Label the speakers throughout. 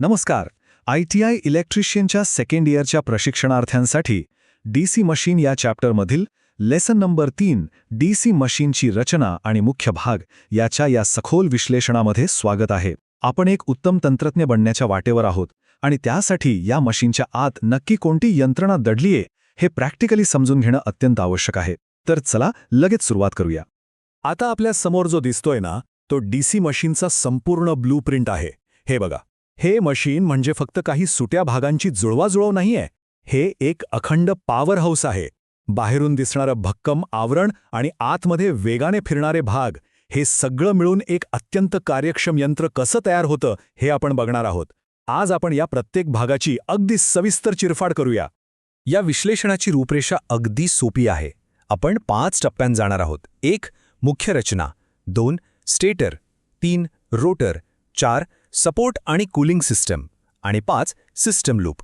Speaker 1: नमस्कार. ITI इलेक्ट्रिशियनच्या second इयरच्या प्रशिक्षणार्थ्यांसाठी DC machine या चॅप्टरमधील लेसन नंबर 3 DC मशीनची रचना आणि मुख्य भाग याच्या या सखोल विश्लेषणामध्ये स्वागत आहे. आपण एक उत्तम तंत्रज्ञ बनण्याच्या वाटेवर आहोत आणि त्यासाठी या मशीनच्या आत नक्की कोणती यंत्रणा दडलीये हे प्रॅक्टिकली समजून घेणं अत्यंत आवश्यक आहे. तर चला लगेच सुरुवात करूया.
Speaker 2: आता आपल्या समोर जो दिसतोय ना, तो DC मशीनचा संपूर्ण ब्लूप्रिंट आहे. हे बघा, हे मशीन म्हणजे फक्त काही सुट्या भागांची जुळवाजुळव नाहीये. हे एक अखंड पॉवर हाऊस आहे. बाहेरून दिसणारं भक्कम आवरण आणि आतमध्ये वेगाने फिरणारे भाग, हे सगळं मिळून एक अत्यंत कार्यक्षम यंत्र कसं तयार होतं हे आपण बघणार आहोत. आज आपण या प्रत्येक भागाची अगदी सविस्तर चिरफाड करूया.
Speaker 3: या विश्लेषणाची रूपरेषा अगदी सोपी आहे. आपण 5 टप्प्यांत जाणार आहोत. 1. मुख्य रचना. 2. स्टेटर. 3. रोटर. 4. सपोर्ट आणि कूलिंग सिस्टम. आणि 5. System loop.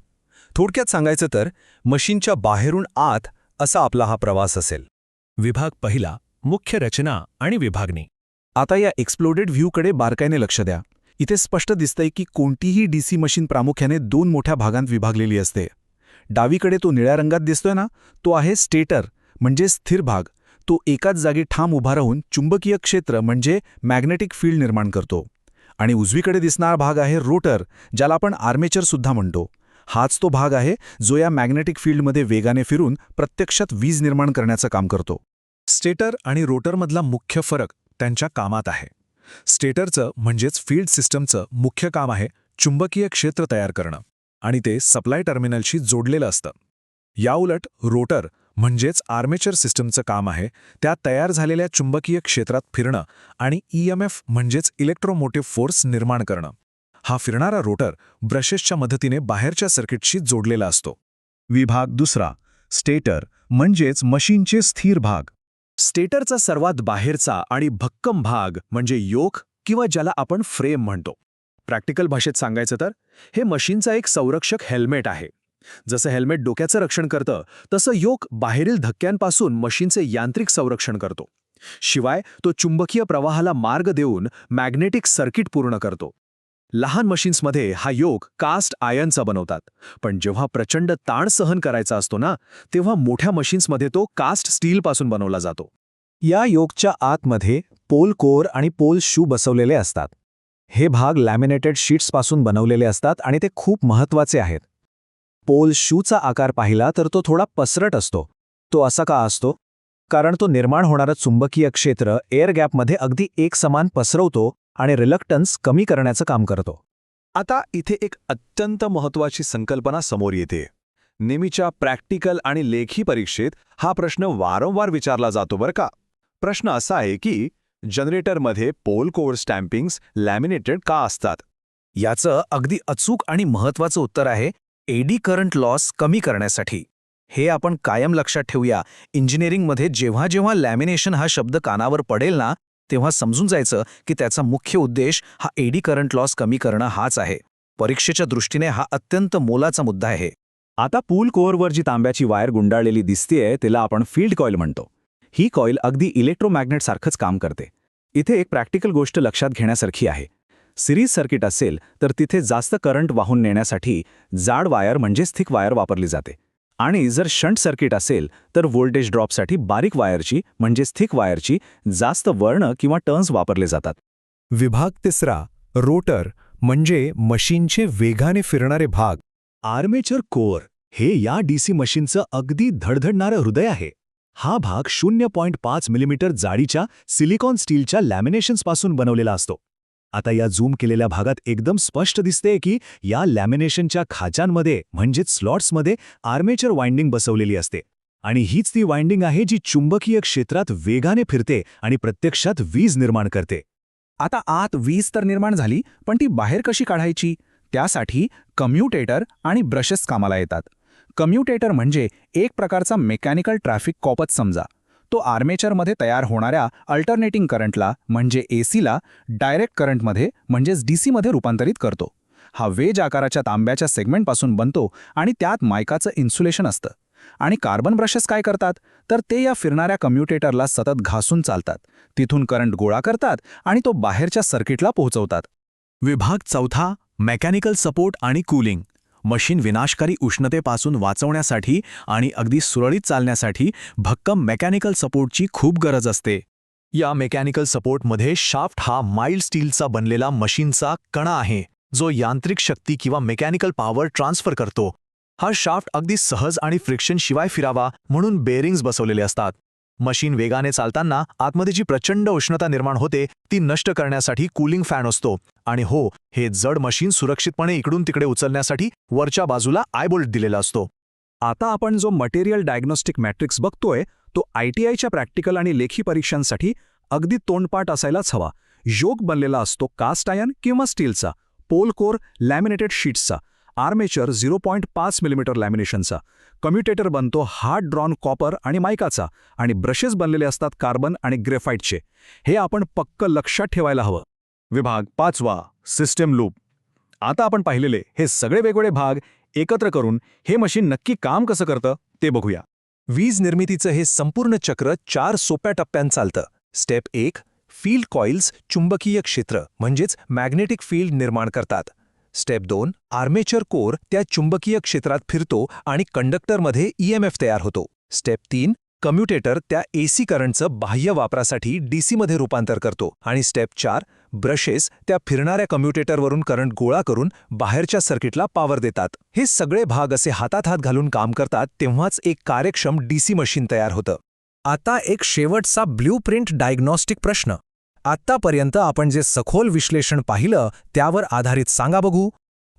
Speaker 3: थोडक्यात सांगायचं तर मशीनच्या बाहेरून आत असा आपला हा प्रवास असेल.
Speaker 2: विभाग पहिला, मुख्य रचना आणि विभागणी.
Speaker 3: आता या एक्सप्लोडेड व्ह्यूकडे बारकाईने लक्ष द्या. इथे स्पष्ट दिसतंय की कोणतीही DC मशीन प्रामुख्याने 2 मोठ्या भागांत विभागलेली असते. डावीकडे तो निळ्या रंगात दिसतोय ना, तो आहे स्टेटर म्हणजे स्थिर भाग. तो एकाच जागी ठाम उभा राहून चुंबकीय क्षेत्र म्हणजे मॅग्नेटिक फील्ड निर्माण करतो. आणि उजवीकडे दिसणारा भाग आहे रोटर, ज्याला आपण आर्मेचर सुद्धा म्हणतो. हाच तो भाग आहे जो या मॅग्नेटिक फील्डमध्ये वेगाने फिरून प्रत्यक्षात वीज निर्माण करण्याचं काम करतो.
Speaker 2: स्टेटर आणि रोटरमधला मुख्य फरक त्यांच्या कामात आहे. स्टेटरचं म्हणजेच फील्ड सिस्टमचं मुख्य काम आहे चुंबकीय क्षेत्र तयार करणं, आणि ते सप्लाय टर्मिनलशी जोडलेलं असतं. याउलट रोटर म्हणजेच आर्मेचर सिस्टमचं काम आहे त्या तयार झालेल्या चुंबकीय क्षेत्रात फिरणं आणि EMF म्हणजेच इलेक्ट्रोमोटिव्ह फोर्स निर्माण करणं. हा फिरणारा रोटर ब्रशेसच्या मदतीने बाहेरच्या सर्किटशी जोडलेला असतो.
Speaker 1: विभाग दुसरा, स्टेटर म्हणजेच मशीनचे स्थिर भाग.
Speaker 2: स्टेटरचा सर्वात बाहेरचा आणि भक्कम भाग म्हणजे योक किंवा ज्याला आपण फ्रेम म्हणतो. प्रॅक्टिकल भाषेत सांगायचं तर हे मशीनचा एक संरक्षक हेल्मेट आहे. जसं हेल्मेट डोक्याचं रक्षण करतं, तसं योक बाहेरील धक्क्यांपासून मशीनचे यांत्रिक संरक्षण करतो. शिवाय तो चुंबकीय प्रवाहाला मार्ग देऊन मॅग्नेटिक सर्किट पूर्ण करतो. लहान मशीन्समध्ये हा योक कास्ट आयर्नचा बनवतात, पण जेव्हा प्रचंड ताण सहन करायचा असतो ना, तेव्हा मोठ्या मशीन्समध्ये तो कास्ट स्टीलपासून बनवला जातो.
Speaker 1: या योकच्या आतमध्ये पोल कोअर आणि पोल शू बसवलेले असतात. हे भाग लॅमिनेटेड शीट्सपासून बनवलेले असतात आणि ते खूप महत्त्वाचे आहेत. पोल शूचा आकार पाहिला तर तो थोडा पसरट असतो. तो असा का असतो? कारण तो निर्माण होणारं चुंबकीय क्षेत्र एअर गॅपमध्ये अगदी एकसमान पसरवतो आणि रिलक्टन्स कमी करण्याचं काम करतो.
Speaker 2: आता इथे एक अत्यंत महत्त्वाची संकल्पना समोर येते. नेहमीच्या प्रॅक्टिकल आणि लेखी परीक्षेत हा प्रश्न वारंवार विचारला जातो बरं का. प्रश्न असा आहे की जनरेटरमध्ये पोल कोअर स्टॅम्पिंग्स लॅमिनेटेड का असतात?
Speaker 3: याचं अगदी अचूक आणि महत्त्वाचं उत्तर आहे एडी करंट लॉस कमी करण्यासाठी. हे आपण कायम लक्षात ठेवूया. इंजिनिअरिंगमध्ये जेव्हा जेव्हा लॅमिनेशन हा शब्द कानावर पडेल ना, तेव्हा समजून जायचं की त्याचा मुख्य उद्देश हा एडी करंट लॉस कमी करणं हाच आहे. परीक्षेच्या दृष्टीने हा अत्यंत मोलाचा मुद्दा आहे.
Speaker 1: आता पूल कोअरवर जी तांब्याची वायर गुंडाळलेली दिसतेय तिला आपण फील्ड कॉईल म्हणतो. ही कॉईल अगदी इलेक्ट्रोमॅग्नेटसारखंच काम करते. इथे एक प्रॅक्टिकल गोष्ट लक्षात घेण्यासारखी आहे. सिरीज सर्किट असेल तर तिथे जास्त करंट वाहून नेण्यासाठी जाड वायर म्हणजेच थिक वायर वापरली जाते, आणि जर शंट सर्किट असेल तर व्होल्टेज ड्रॉपसाठी बारीक वायरची म्हणजेच थिक वायरची जास्त वर्ण किंवा टर्न्स वापरले जातात.
Speaker 2: विभाग तिसरा, रोटर म्हणजे मशीनचे वेगाने फिरणारे भाग.
Speaker 1: आर्मेचर कोअर हे या DC मशीनचं अगदी धडधडणारं हृदय आहे. हा भाग 0.5 मिलीमीटर जाडीच्या सिलिकॉन स्टीलच्या लॅमिनेशन्सपासून बनवलेला असतो. आता या झूम केलेल्या भागात एकदम स्पष्ट दिसते की या लॅमिनेशनच्या खाचांमध्ये म्हणजेच स्लॉट्समध्ये आर्मेचर वाइंडिंग बसवलेली असते, आणि हीच ती वाइंडिंग आहे जी चुंबकीय क्षेत्रात वेगाने फिरते आणि प्रत्यक्षात वीज निर्माण करते.
Speaker 3: आता आत वीज तर निर्माण झाली, पण ती बाहेर कशी काढायची? त्यासाठी कम्युटेटर आणि ब्रशेस कामाला येतात. कम्युटेटर म्हणजे एक प्रकारचा मेकॅनिकल ट्रॅफिक कॉपच समजा. तो आर्मेचरमध्ये तयार होणाऱ्या अल्टरनेटिंग करंटला म्हणजे ACला डायरेक्ट करंटमध्ये म्हणजेच DCमध्ये रूपांतरित करतो. हा वेज आकाराच्या तांब्याच्या सेगमेंटपासून बनतो आणि त्यात मायकाचं इन्सुलेशन असतं. आणि कार्बन ब्रशेस काय करतात तर ते या फिरणाऱ्या कम्युटेटरला सतत घासून चालतात. तिथून करंट गोळा करतात आणि तो बाहेरच्या सर्किटला पोहोचवतात.
Speaker 2: विभाग चौथा, मेकॅनिकल सपोर्ट आणि कूलिंग. मशीन विनाशकारी उष्णतेपासून वाचवण्यासाठी आणि अगदी सुरळीत चालण्यासाठी भक्कम मेकॅनिकल सपोर्टची खूप गरज असते. या मेकॅनिकल सपोर्टमध्ये शाफ्ट हा माइल्ड स्टीलचा बनलेला मशीनचा कणा आहे, जो यांत्रिक शक्ती किंवा मेकॅनिकल पॉवर ट्रान्सफर करतो. हा शाफ्ट अगदी सहज आणि फ्रिक्शन शिवाय फिरावा म्हणून बेरिंग्ज बसवलेले असतात. मशीन वेगाने चालताना आतमध्ये जी प्रचंड उष्णता निर्माण होते ती नष्ट करण्यासाठी कूलिंग फॅन असतो. आणि हो, हे जड मशीन सुरक्षितपणे इकडून तिकडे उचलण्यासाठी वरच्या बाजूला आयबोल्ट दिलेला असतो.
Speaker 3: आता आपण जो मटेरियल डायग्नोस्टिक मॅट्रिक्स बघतोय तो ITIच्या प्रॅक्टिकल आणि लेखी परीक्षांसाठी अगदी तोंडपाठ असायलाच हवा. योक बनलेला असतो कास्ट आयर्न किंवा स्टीलचा, पोल कोर लॅमिनेटेड शीट्सचा, आर्मेचर 0.5 मिलीमीटर लॅमिनेशनचा, कम्युटेटर बनतो हार्ड ड्रॉन कॉपर आणि मायकाचा, आणि ब्रशेस बनलेले असतात कार्बन आणि ग्रेफाईटचे. हे आपण पक्क लक्षात ठेवायला हवं.
Speaker 2: विभाग 5वा, सिस्टम लूप. आता आपण पाहिलेले हे सगळे वेगवेगळे भाग एकत्र करून हे मशीन नक्की काम कसं करतं ते बघूया.
Speaker 1: वीज निर्मितीचं हे संपूर्ण चक्र 4 सोप्या टप्प्यांत चालतं. स्टेप 1, फील्ड कॉइल्स चुंबकीय क्षेत्र म्हणजेच मॅग्नेटिक फील्ड निर्माण करतात. स्टेप 2, आर्मेचर कोर त्या चुंबकीय क्षेत्रात फिरतो आणि कंडक्टरमध्ये EMF तयार होतो. स्टेप 3, कम्युटेटर त्या AC करंटचं बाह्य वापरासाठी DCमध्ये रूपांतर करतो. आणि स्टेप 4, ब्रशेस त्या फिरणाऱ्या कम्युटेटरवरून करंट गोळा करून बाहेरच्या सर्किटला पॉवर देतात. हे सगळे भाग असे हातात हात घालून काम करतात तेव्हाच एक कार्यक्षम DC मशीन तयार होतं. आता एक शेवटचा ब्ल्यूप्रिंट डायग्नॉस्टिक प्रश्न. आत्तापर्यंत आपण जे सखोल विश्लेषण पाहिलं त्यावर आधारित सांगा बघू,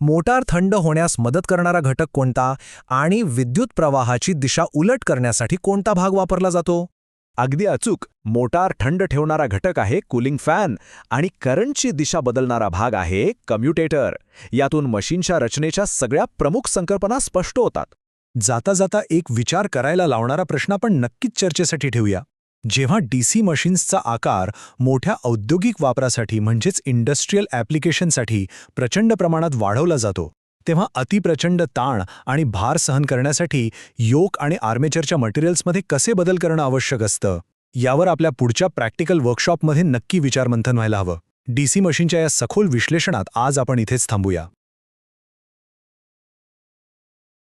Speaker 1: मोटार थंड होण्यास मदत करणारा घटक कोणता आणि विद्युत प्रवाहाची दिशा उलट करण्यासाठी कोणता भाग वापरला जातो?
Speaker 2: अगदी अचूक. मोटार थंड ठेवणारा घटक आहे कूलिंग फॅन आणि करंटची दिशा बदलणारा भाग आहे कम्युटेटर. यातून मशीनच्या रचनेच्या सगळ्या प्रमुख संकल्पना स्पष्ट होतात.
Speaker 1: जाता जाता एक विचार करायला लावणारा प्रश्न आपण नक्कीच चर्चेसाठी ठेवूया. जेव्हा DC मशीन्सचा आकार मोठ्या औद्योगिक वापरासाठी म्हणजेच इंडस्ट्रियल ॲप्लिकेशनसाठी प्रचंड प्रमाणात वाढवला जातो, तेव्हा अतिप्रचंड ताण आणि भार सहन करण्यासाठी योक आणि आर्मेचरच्या मटेरियल्समध्ये कसे बदल करणं आवश्यक असतं, यावर आपल्या पुढच्या प्रॅक्टिकल वर्कशॉपमध्ये नक्की विचारमंथन व्हायला हवं. DC मशीनच्या या सखोल विश्लेषणात आज आपण इथेच थांबूया.